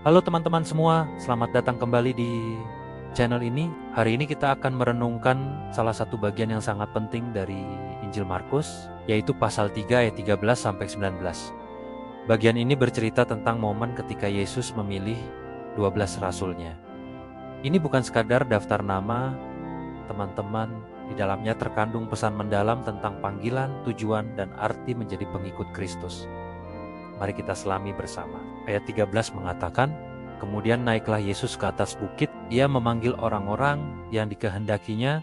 Halo teman-teman semua, selamat datang kembali di channel ini. Hari ini kita akan merenungkan salah satu bagian yang sangat penting dari Injil Markus, yaitu pasal 3 ayat 13 sampai 19. Bagian ini bercerita tentang momen ketika Yesus memilih 12 rasulnya. Ini bukan sekadar daftar nama teman-teman, di dalamnya terkandung pesan mendalam tentang panggilan, tujuan, dan arti menjadi pengikut Kristus. Mari kita selami bersama. Ayat 13 mengatakan, kemudian naiklah Yesus ke atas bukit, ia memanggil orang-orang yang dikehendakinya,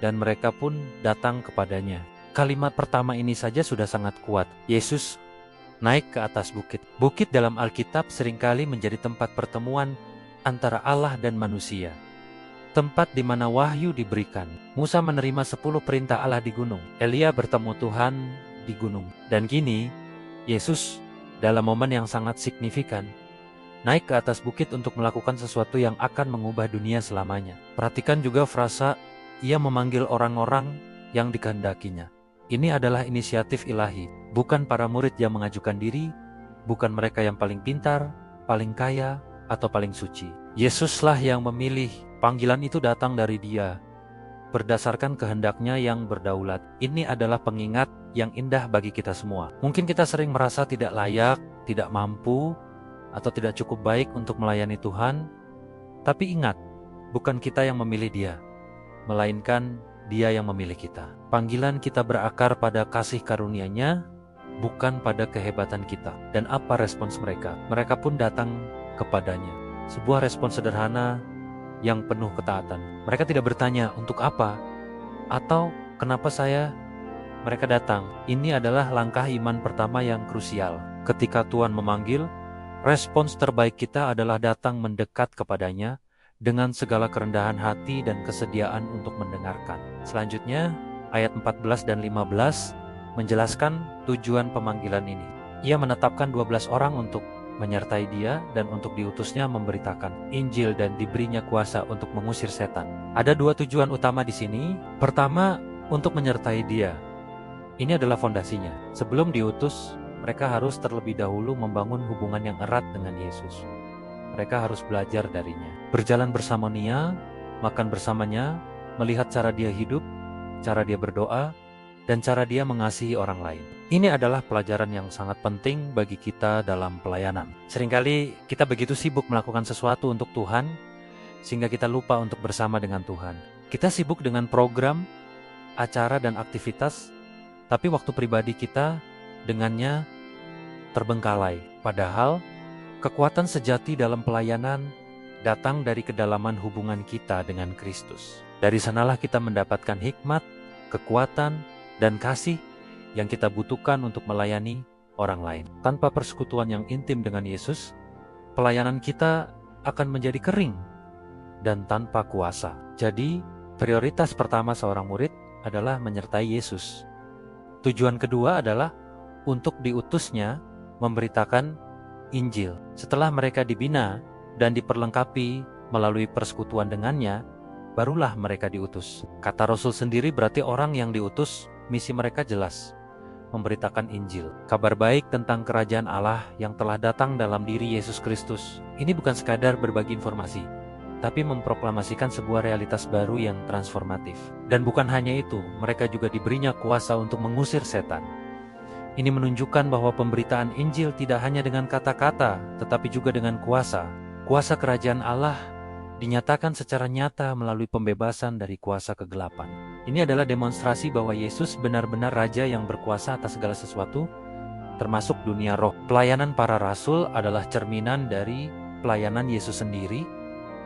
dan mereka pun datang kepadanya. Kalimat pertama ini saja sudah sangat kuat. Yesus naik ke atas bukit. Bukit dalam Alkitab seringkali menjadi tempat pertemuan antara Allah dan manusia. Tempat di mana wahyu diberikan. Musa menerima 10 perintah Allah di gunung. Elia bertemu Tuhan di gunung. Dan kini, Yesus dalam momen yang sangat signifikan, naik ke atas bukit untuk melakukan sesuatu yang akan mengubah dunia selamanya. Perhatikan juga frasa, ia memanggil orang-orang yang dikehendakinya. Ini adalah inisiatif ilahi, bukan para murid yang mengajukan diri, bukan mereka yang paling pintar, paling kaya, atau paling suci. Yesuslah yang memilih, panggilan itu datang dari Dia, berdasarkan kehendaknya yang berdaulat. Ini adalah pengingat yang indah bagi kita semua. Mungkin kita sering merasa tidak layak, tidak mampu, atau tidak cukup baik untuk melayani Tuhan. Tapi ingat, bukan kita yang memilih Dia, melainkan Dia yang memilih kita. Panggilan kita berakar pada kasih karunia-Nya, bukan pada kehebatan kita. Dan apa respons mereka? Mereka pun datang kepadanya. Sebuah respons sederhana yang penuh ketaatan. Mereka tidak bertanya untuk apa atau kenapa mereka datang. Ini adalah langkah iman pertama yang krusial. Ketika Tuhan memanggil, respons terbaik kita adalah datang mendekat kepadanya dengan segala kerendahan hati dan kesediaan untuk mendengarkan. Selanjutnya, ayat 14 dan 15 menjelaskan tujuan pemanggilan ini. Ia menetapkan 12 orang untuk menyertai Dia dan untuk diutusnya memberitakan Injil dan diberinya kuasa untuk mengusir setan. Ada 2 tujuan utama di sini. Pertama, untuk menyertai Dia. Ini adalah fondasinya. Sebelum diutus, mereka harus terlebih dahulu membangun hubungan yang erat dengan Yesus. Mereka harus belajar darinya. Berjalan bersama Dia, makan bersamanya, melihat cara Dia hidup, cara Dia berdoa, dan cara Dia mengasihi orang lain. Ini adalah pelajaran yang sangat penting bagi kita dalam pelayanan. Seringkali kita begitu sibuk melakukan sesuatu untuk Tuhan, sehingga kita lupa untuk bersama dengan Tuhan. Kita sibuk dengan program, acara, dan aktivitas, tapi waktu pribadi kita dengannya terbengkalai. Padahal, kekuatan sejati dalam pelayanan datang dari kedalaman hubungan kita dengan Kristus. Dari sanalah kita mendapatkan hikmat, kekuatan, dan kasih yang kita butuhkan untuk melayani orang lain. Tanpa persekutuan yang intim dengan Yesus, pelayanan kita akan menjadi kering dan tanpa kuasa. Jadi, prioritas pertama seorang murid adalah menyertai Yesus. Tujuan kedua adalah untuk diutusnya memberitakan Injil. Setelah mereka dibina dan diperlengkapi melalui persekutuan dengannya, barulah mereka diutus. Kata Rasul sendiri berarti orang yang diutus, misi mereka jelas, memberitakan Injil, kabar baik tentang kerajaan Allah yang telah datang dalam diri Yesus Kristus. Ini bukan sekadar berbagi informasi, tapi memproklamasikan sebuah realitas baru yang transformatif. Dan bukan hanya itu, mereka juga diberinya kuasa untuk mengusir setan. Ini menunjukkan bahwa pemberitaan Injil tidak hanya dengan kata-kata, tetapi juga dengan kuasa. Kuasa kerajaan Allah dinyatakan secara nyata melalui pembebasan dari kuasa kegelapan. Ini adalah demonstrasi bahwa Yesus benar-benar Raja yang berkuasa atas segala sesuatu, termasuk dunia roh. Pelayanan para rasul adalah cerminan dari pelayanan Yesus sendiri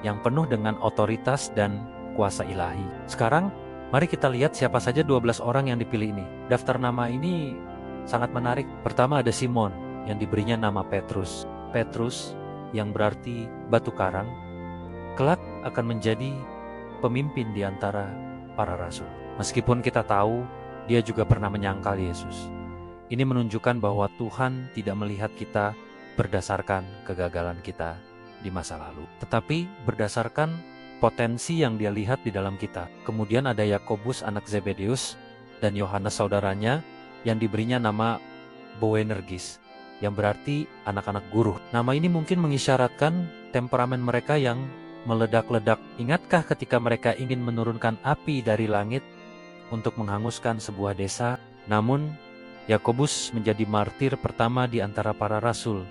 yang penuh dengan otoritas dan kuasa ilahi. Sekarang, mari kita lihat siapa saja 12 orang yang dipilih ini. Daftar nama ini sangat menarik. Pertama ada Simon yang diberinya nama Petrus. Petrus yang berarti batu karang, kelak akan menjadi pemimpin di antara para rasul. Meskipun kita tahu dia juga pernah menyangkal Yesus. Ini menunjukkan bahwa Tuhan tidak melihat kita berdasarkan kegagalan kita di masa lalu, tetapi berdasarkan potensi yang Dia lihat di dalam kita. Kemudian ada Yakobus anak Zebedeus dan Yohanes saudaranya yang diberinya nama Boanerges. yang berarti anak-anak guru. Nama ini mungkin mengisyaratkan temperamen mereka yang meledak-ledak. Ingatkah ketika mereka ingin menurunkan api dari langit untuk menghanguskan sebuah desa? Namun, Yakobus menjadi martir pertama di antara para rasul,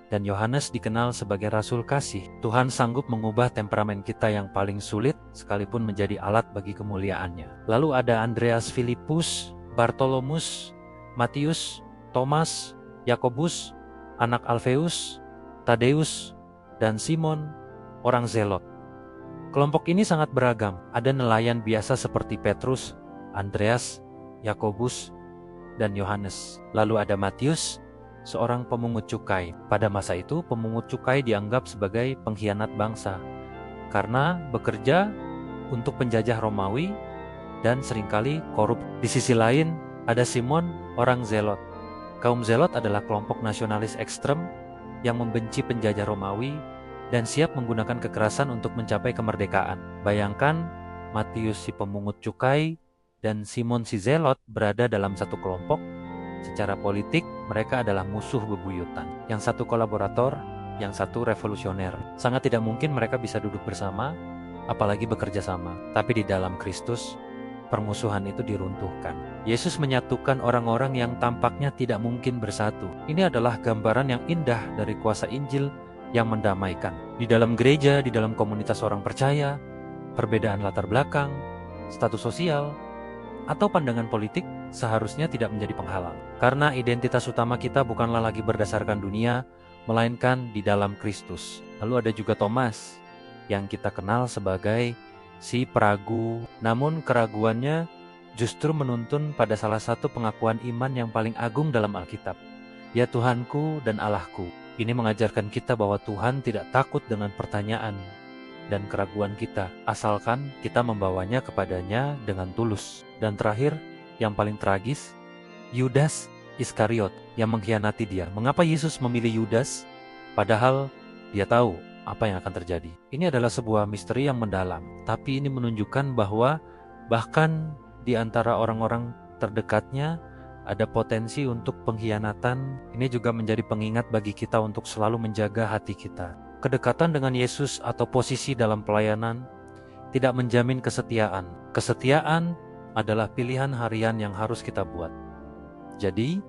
dan Yohanes dikenal sebagai rasul kasih. Tuhan sanggup mengubah temperamen kita yang paling sulit, sekalipun menjadi alat bagi kemuliaannya. Lalu ada Andreas, Filipus, Bartolomus, Matius, Thomas, Yakobus, anak Alfeus, Tadeus, dan Simon, orang Zelot. Kelompok ini sangat beragam. Ada nelayan biasa seperti Petrus, Andreas, Yakobus, dan Yohanes. Lalu ada Matius, seorang pemungut cukai. Pada masa itu, pemungut cukai dianggap sebagai pengkhianat bangsa karena bekerja untuk penjajah Romawi dan seringkali korup. Di sisi lain, ada Simon, orang Zelot. Kaum Zelot adalah kelompok nasionalis ekstrem yang membenci penjajah Romawi dan siap menggunakan kekerasan untuk mencapai kemerdekaan. Bayangkan, Matius si pemungut cukai dan Simon si Zelot berada dalam satu kelompok. Secara politik, mereka adalah musuh bebuyutan. Yang satu kolaborator, yang satu revolusioner. Sangat tidak mungkin mereka bisa duduk bersama, apalagi bekerja sama. Tapi di dalam Kristus, permusuhan itu diruntuhkan. Yesus menyatukan orang-orang yang tampaknya tidak mungkin bersatu. Ini adalah gambaran yang indah dari kuasa Injil yang mendamaikan. Di dalam gereja, di dalam komunitas orang percaya, perbedaan latar belakang, status sosial, atau pandangan politik seharusnya tidak menjadi penghalang. Karena identitas utama kita bukanlah lagi berdasarkan dunia, melainkan di dalam Kristus. Lalu ada juga Thomas, yang kita kenal sebagai si peragu. Namun keraguannya justru menuntun pada salah satu pengakuan iman yang paling agung dalam Alkitab. Ya Tuhanku dan Allahku. Ini mengajarkan kita bahwa Tuhan tidak takut dengan pertanyaan dan keraguan kita, asalkan kita membawanya kepadanya dengan tulus. Dan terakhir, yang paling tragis, Yudas Iskariot yang mengkhianati dia. Mengapa Yesus memilih Yudas? Padahal dia tahu apa yang akan terjadi. Ini adalah sebuah misteri yang mendalam, tapi ini menunjukkan bahwa bahkan di antara orang-orang terdekatnya ada potensi untuk pengkhianatan. Ini juga menjadi pengingat bagi kita untuk selalu menjaga hati kita. Kedekatan dengan Yesus atau posisi dalam pelayanan tidak menjamin kesetiaan. Kesetiaan adalah pilihan harian yang harus kita buat. Jadi,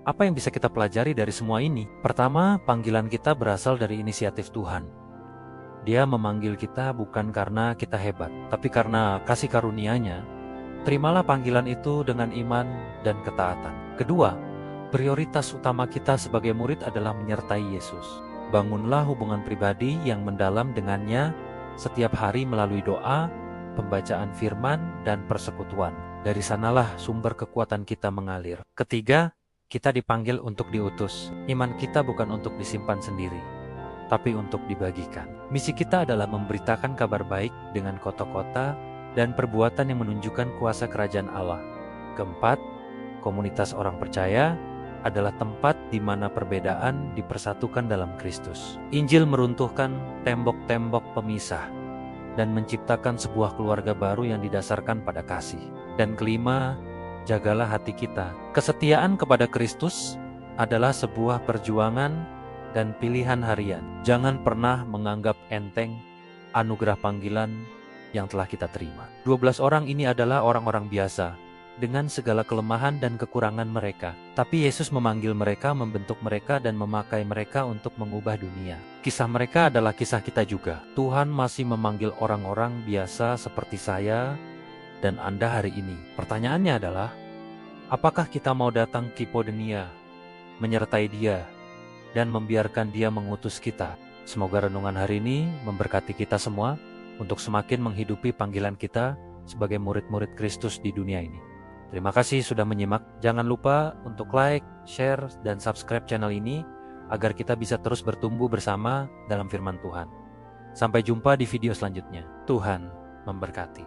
apa yang bisa kita pelajari dari semua ini? Pertama, panggilan kita berasal dari inisiatif Tuhan. Dia memanggil kita bukan karena kita hebat, tapi karena kasih karunia-Nya. Terimalah panggilan itu dengan iman dan ketaatan. Kedua, prioritas utama kita sebagai murid adalah menyertai Yesus. Bangunlah hubungan pribadi yang mendalam dengannya setiap hari melalui doa, pembacaan firman, dan persekutuan. Dari sanalah sumber kekuatan kita mengalir. Ketiga, kita dipanggil untuk diutus. Iman kita bukan untuk disimpan sendiri, tapi untuk dibagikan. Misi kita adalah memberitakan kabar baik dengan kota-kota dan perbuatan yang menunjukkan kuasa kerajaan Allah. Keempat, komunitas orang percaya adalah tempat di mana perbedaan dipersatukan dalam Kristus. Injil meruntuhkan tembok-tembok pemisah dan menciptakan sebuah keluarga baru yang didasarkan pada kasih. Dan kelima, jagalah hati kita. Kesetiaan kepada Kristus adalah sebuah perjuangan dan pilihan harian. Jangan pernah menganggap enteng anugerah panggilan yang telah kita terima. 12 orang ini adalah orang-orang biasa dengan segala kelemahan dan kekurangan mereka. Tapi Yesus memanggil mereka, membentuk mereka, dan memakai mereka untuk mengubah dunia. Kisah mereka adalah kisah kita juga. Tuhan masih memanggil orang-orang biasa seperti saya dan Anda hari ini. Pertanyaannya adalah, apakah kita mau datang ke Podenia, menyertai Dia, dan membiarkan Dia mengutus kita? Semoga renungan hari ini memberkati kita semua untuk semakin menghidupi panggilan kita sebagai murid-murid Kristus di dunia ini. Terima kasih sudah menyimak. Jangan lupa untuk like, share, dan subscribe channel ini agar kita bisa terus bertumbuh bersama dalam firman Tuhan. Sampai jumpa di video selanjutnya. Tuhan memberkati.